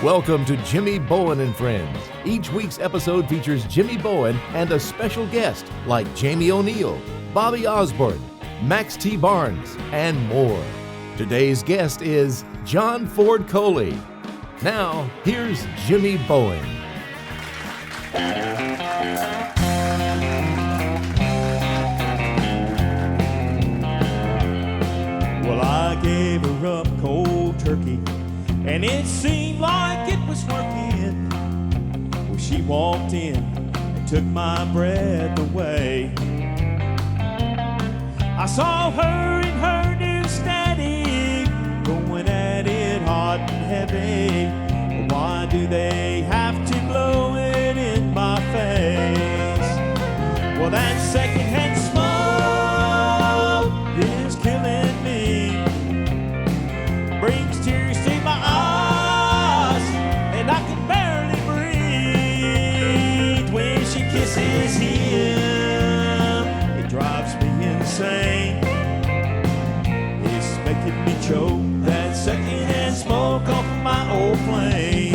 Welcome to Jimmy Bowen and Friends. Each week's episode features Jimmy Bowen and a special guest like Jamie O'Neill, Bobby Osborne, Max T. Barnes, and more. Today's guest is John Ford Coley. Now, here's Jimmy Bowen. Well, I gave her up cold turkey, and it seemed like it was working. Well, she walked in and took my breath away. I saw her in her new steady, going at it hot and heavy. Why do they have to blow it in my face? Well, that secondhand smoke is killing me, brings tears to my eyes, and I can barely breathe. When she kisses him, it drives me insane. It's making me choke, that secondhand smoke off of my old flame.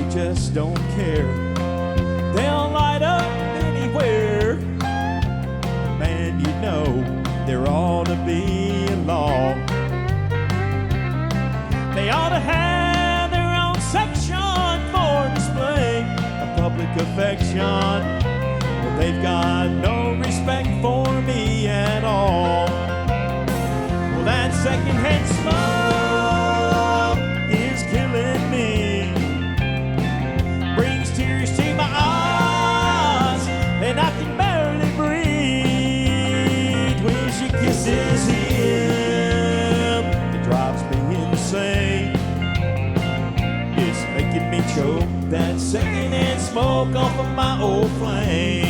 Just don't care. They'll light up anywhere. Man, you know there ought to be a law. They ought to have their own section for display of public affection. But they've got no respect for me at all. Well, that secondhand smoke is killing me, tears to my eyes, and I can barely breathe. When she kisses him, it drives me insane. It's making me choke, that secondhand smoke off of my old flame.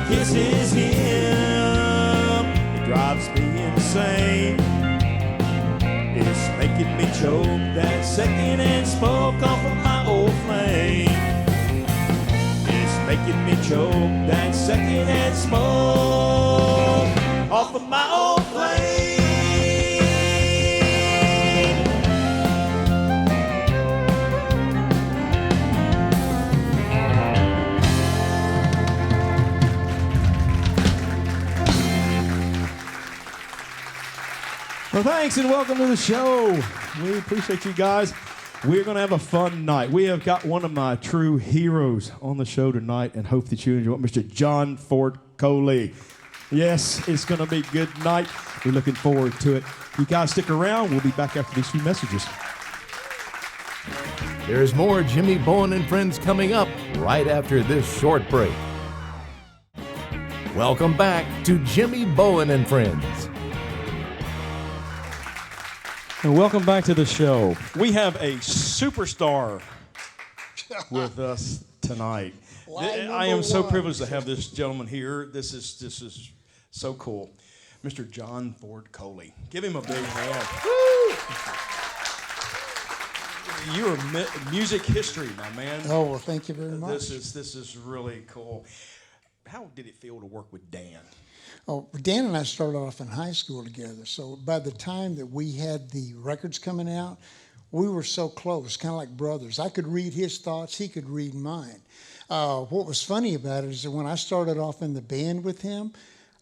Kisses him, it drives me insane. It's making me choke, that secondhand smoke off of my old flame. It's making me choke, that secondhand smoke off of my old flame. Well, thanks and welcome to the show. We appreciate you guys. We're going to have a fun night. We have got one of my true heroes on the show tonight and hope that you enjoy it, Mr. John Ford Coley. Yes, it's going to be a good night. We're looking forward to it. You guys stick around. We'll be back after these few messages. There's more Jimmy Bowen and Friends coming up right after this short break. Welcome back to Jimmy Bowen and Friends. And welcome back to the show. We have a superstar with us tonight. I am so privileged to have this gentleman here. This is so cool. Mr. John Ford Coley. Give him a big hand. You are music history, my man. Oh, well, thank you very much. This is really cool. How did it feel to work with Dan? Oh, Dan and I started off in high school together, so by the time that we had the records coming out, we were so close, kind of like brothers. I could read his thoughts, he could read mine. What was funny about it is that when I started off in the band with him,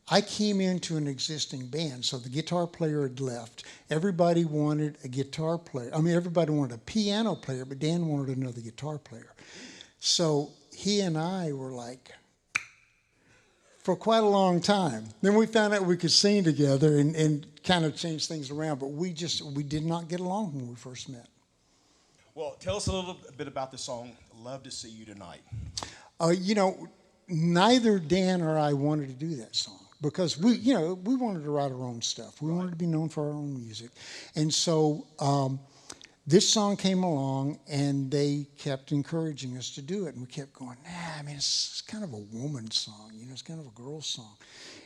I came into an existing band, so the guitar player had left. Everybody wanted a guitar player. I mean, everybody wanted a piano player, but Dan wanted another guitar player. So he and I were like, for quite a long time. Then we found out we could sing together and kind of change things around, but we did not get along when we first met. Well, tell us a little bit about the song, Love to See You Tonight. Neither Dan or I wanted to do that song. because we wanted to write our own stuff. We wanted to be known for our own music. And so this song came along, and they kept encouraging us to do it. And we kept going, nah, I mean, it's kind of a woman's song. It's kind of a girl's song.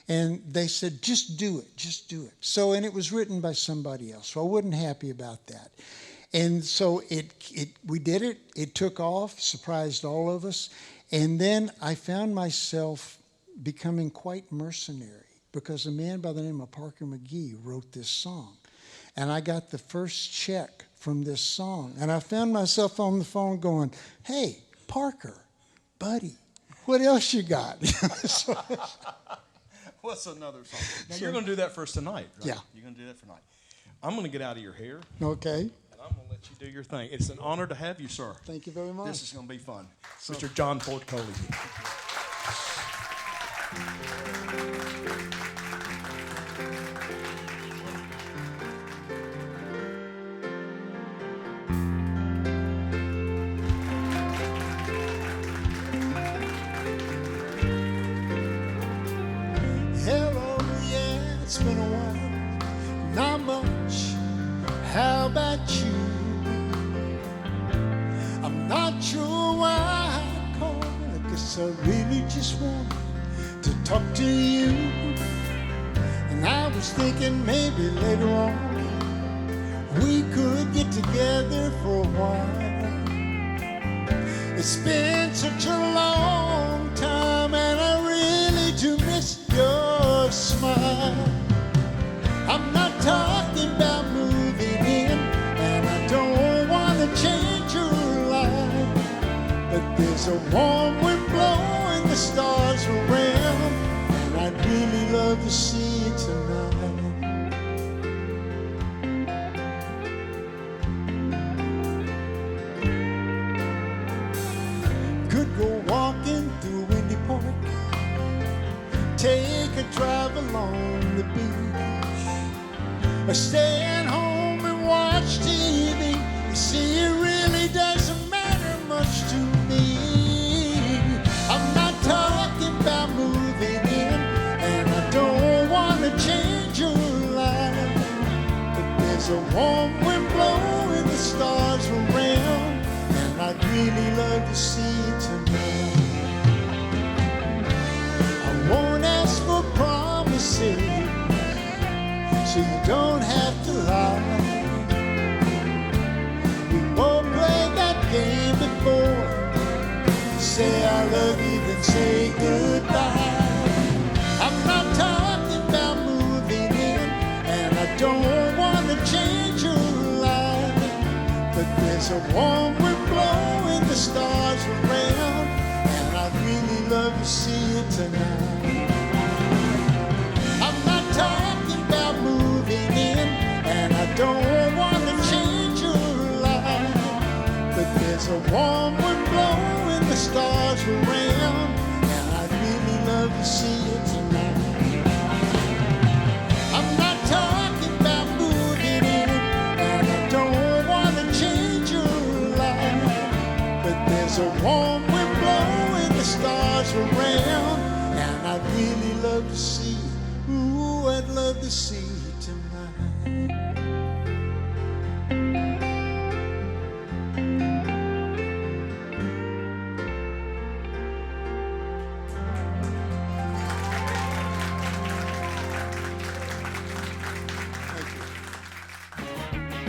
And they said, just do it, just do it. So, and it was written by somebody else. So I wasn't happy about that. And so we did it. It took off, surprised all of us. And then I found myself becoming quite mercenary because a man by the name of Parker McGee wrote this song. And I got the first check from this song. And I found myself on the phone going, hey, Parker, buddy, what else you got? What's another song? Now, you're going to do that for us tonight, right? Yeah. You're going to do that for tonight. I'm going to get out of your hair. Okay. I'm going to let you do your thing. It's an honor to have you, sir. Thank you very much. This is going to be fun. Mr. John Ford Coley. Hello, yeah, it's been a while. Not much. How about you? I'm not sure why I called. I guess I really just wanted to talk to you. And I was thinking maybe later on we could get together for a while. It's been such a long time, and I really do miss your smile. I'm not talking about moving in, and I don't want to change your life. But there's a warm wind blowing the stars around, and I'd really love to see you tonight. Could go walking through Windy Park, take a drive along the beach, or stay at home and watch TV. You see, it really doesn't matter much to me. I'm not talking about moving in, and I don't want to change your life. But there's a warm wind blowing the stars around, and I'd really love to see you tonight. I won't ask for promises, so you don't have to lie. We both played that game before. Say I love you, then say goodbye. I'm not talking about moving in, and I don't want to change your life. But there's a warm wind blowing the stars around, and I'd really love to see you tonight. I'm not talking about moving in, and I don't want to change your life. But there's a warm wind blowing the stars around, and I'd really love to see you tonight. I'm not talking about moving in, and I don't want to change your life. But there's a warm wind blowing the stars around, and I'd really love to see you. Ooh, I'd love to see you tonight.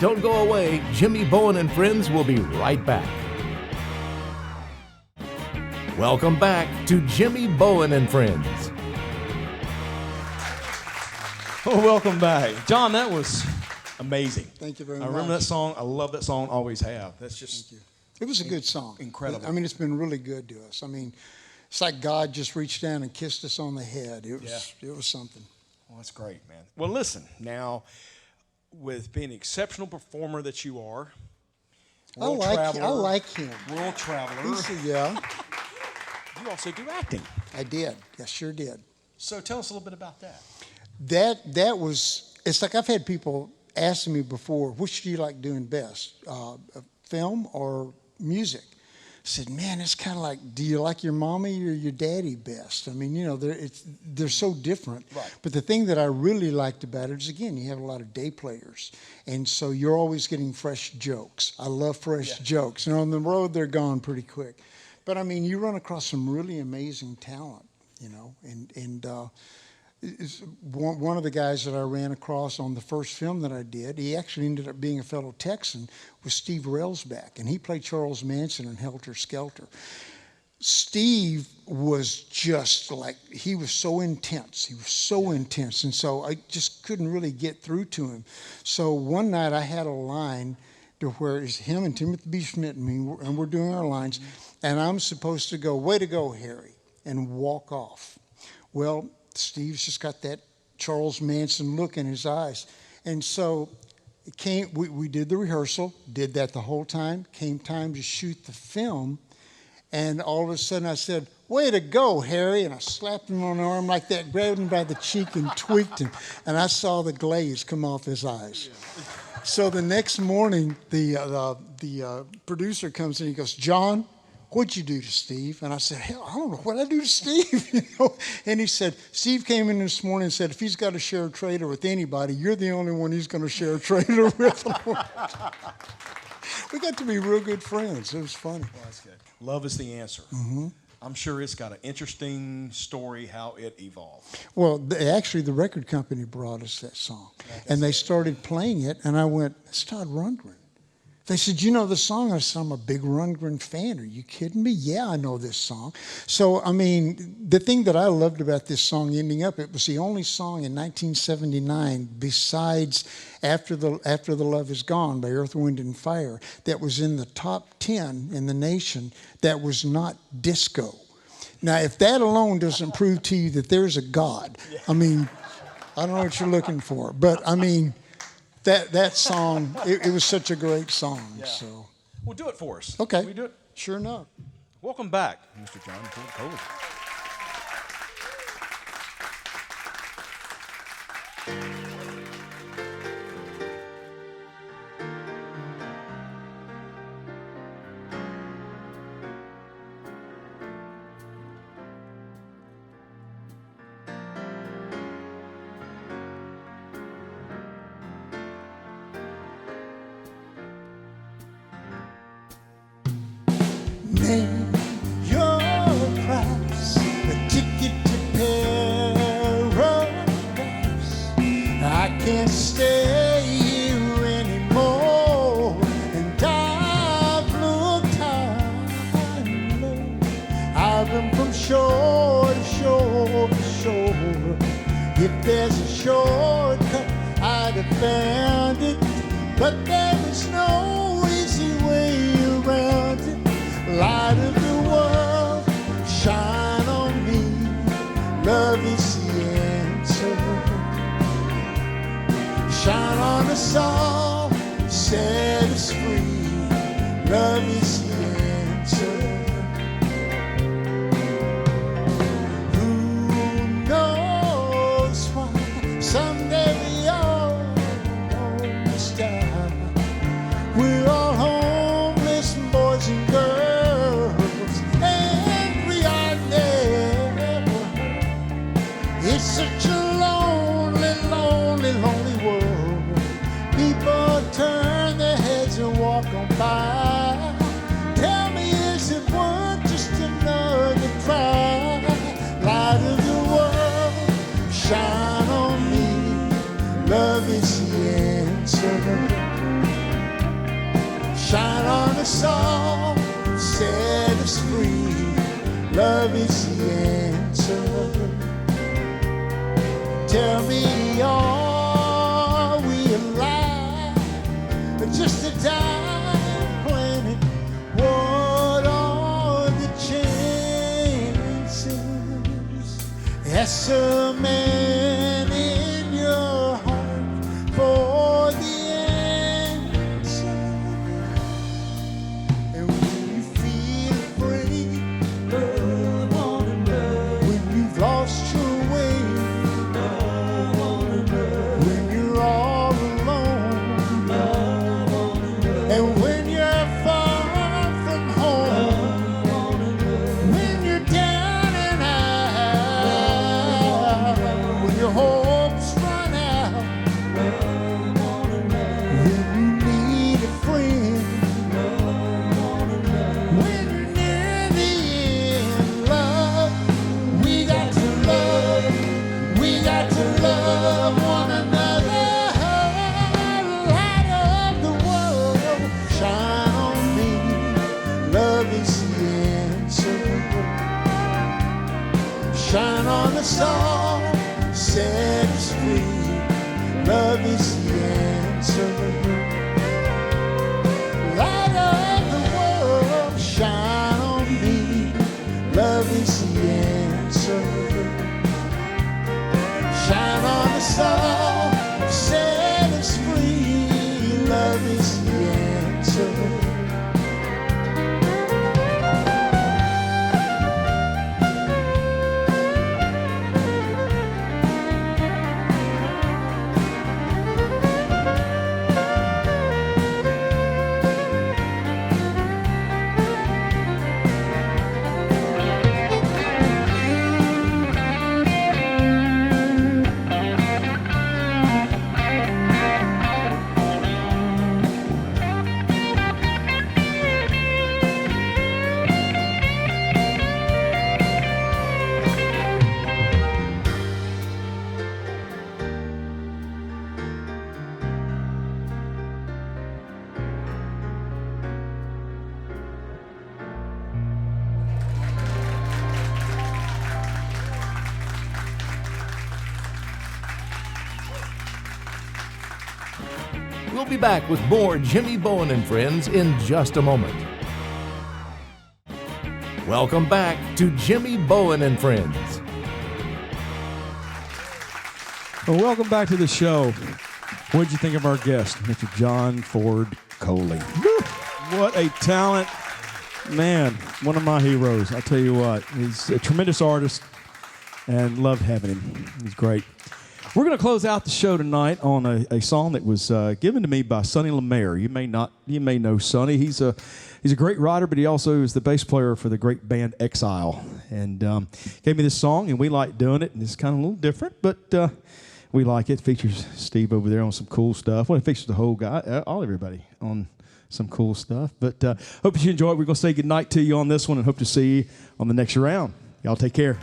Don't go away. Jimmy Bowen and Friends will be right back. Welcome back to Jimmy Bowen and Friends. Oh, welcome back. John, that was amazing. Thank you very much. I remember that song. I love that song, always have. That's just... Thank you. It was a good song. Incredible. I mean, it's been really good to us. I mean, it's like God just reached down and kissed us on the head. It was something. Well, that's great, man. Well, listen, now, with being an exceptional performer that you are, I like him. world traveler, Yeah, you also do acting. I did. I sure did. So tell us a little bit about that. That was, it's like I've had people asking me before, which do you like doing best, film or music? said, man, it's kind of like, do you like your mommy or your daddy best? I mean, you know, they're so different. Right. But the thing that I really liked about it is, again, you have a lot of day players. And so you're always getting fresh jokes. I love fresh jokes. And on the road, they're gone pretty quick. But, I mean, you run across some really amazing talent, you know. And one of the guys that I ran across on the first film that I did, he actually ended up being a fellow Texan, was Steve Railsback, and he played Charles Manson in Helter Skelter. Steve was just like, he was so intense. He was so intense, and so I just couldn't really get through to him. So one night I had a line to where it's him and Timothy B. Schmidt and me, and we're doing our lines, and I'm supposed to go, way to go, Harry, and walk off. Well, Steve's just got that Charles Manson look in his eyes. And so it came, we did the rehearsal, did that the whole time, came time to shoot the film, and all of a sudden I said, way to go, Harry, and I slapped him on the arm like that, grabbed him by the cheek and tweaked him, and I saw the glaze come off his eyes. So the next morning, the producer comes in, he goes, John, what'd you do to Steve? And I said, hell, I don't know what I do to Steve. You know? And he said, Steve came in this morning and said, if he's got to share a trailer with anybody, you're the only one he's going to share a trailer with. We got to be real good friends. It was funny. Well, that's good. Love is the answer. Mm-hmm. I'm sure it's got an interesting story how it evolved. Well, actually, the record company brought us that song. And they started playing it, and I went, it's Todd Rundgren. They said, you know the song? I said, I'm a big Rundgren fan. Are you kidding me? Yeah, I know this song. So, I mean, the thing that I loved about this song ending up, it was the only song in 1979 besides After the Love Is Gone by Earth, Wind, and Fire that was in the top 10 in the nation that was not disco. Now, if that alone doesn't prove to you that there's a God, I mean, I don't know what you're looking for. But, I mean, that song, it was such a great song. Yeah. So, well, do it for us. Okay. Can we do it? Sure enough. Welcome back, Mr. John Coley. Name your price, a ticket to paradise. I can't stay here anymore, and I've looked high and low. I've been from shore to shore to shore. If there's a shortcut, I'd have found it, but there is no easy way around it. Light of the world, shine on me. Love is the answer. Shine on us all, set us free. Love is the answer. Who knows why someday we all must die. We're all homeless boys and girls. It's such a lonely, lonely, lonely world. People turn their heads and walk on by. Tell me, is it worth just another try? Light of the world, shine on me. Love is the answer. Shine on us all, set us free. Love is the answer. Tell me, are we alive? Or just a dying planet? What are the chances? Ask a man in your heart for the answer. And when you feel afraid, love on and love. When you've lost your way, and when you're far from home, song, set us free. Love is the answer. Light of the world, shine on me. Love is the answer. Shine on us all, set us free. Love is the answer. We'll be back with more Jimmy Bowen and Friends in just a moment. Welcome back to Jimmy Bowen and Friends. Well, welcome back to the show. What did you think of our guest, Mr. John Ford Coley? Woo! What a talent. Man, one of my heroes. I tell you what, he's a tremendous artist and loved having him. He's great. We're going to close out the show tonight on a song that was given to me by Sonny LeMaire. You may know Sonny. He's a great writer, but he also is the bass player for the great band Exile. And gave me this song, and we like doing it. And it's kind of a little different, but we like it. It features Steve over there on some cool stuff. Well, it features the whole guy, everybody on some cool stuff. But hope you enjoy it. We're going to say goodnight to you on this one and hope to see you on the next round. Y'all take care.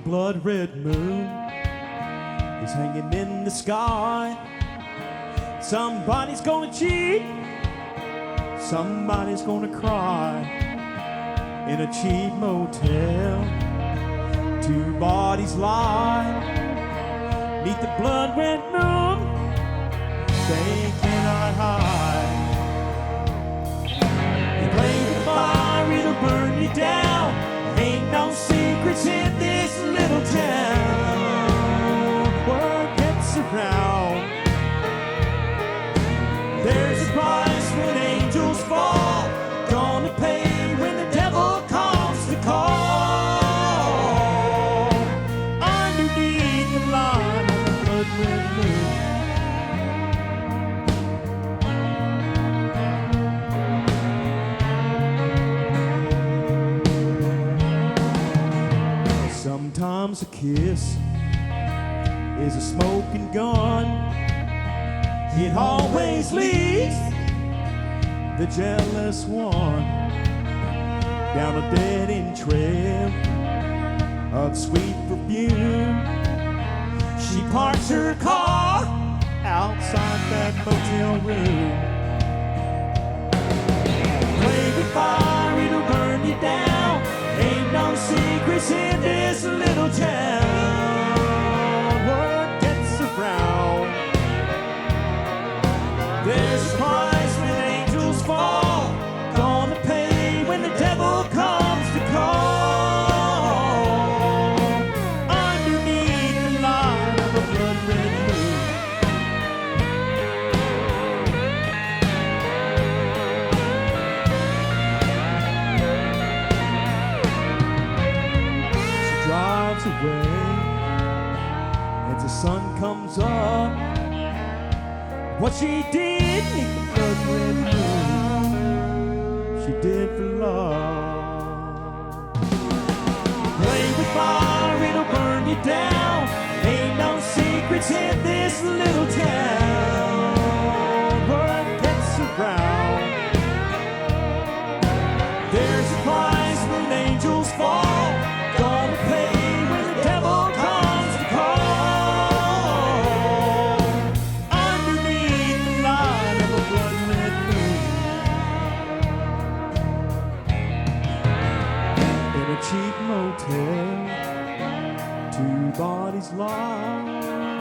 Blood-red moon is hanging in the sky. Somebody's gonna cheat, somebody's gonna cry. In a cheap motel, two bodies lie. Neath the blood-red moon, they cannot hide. You play with fire, it'll burn you down. Ain't no secrets in this little town. Word gets around. There's a price when angels fall. Gonna pay when the devil comes to call. Underneath the line of the blood-red moon. Sometimes a kiss is a smoking gun. It always leads the jealous one down a dead-end trail of sweet perfume. She parks her car outside that motel room. Play with fire, it'll burn you down. Ain't no secrets in this little town. Word gets around. There's a price when angels fall. Gonna pay when the devil comes to call. Underneath the line of a blood-red moon. Drives away as the sun comes up. What she did neath the blood-red moon, she did for love. Play with fire, it'll burn you down. Ain't no secrets in this little town. Word gets around. cheap motel, 2 bodies lost.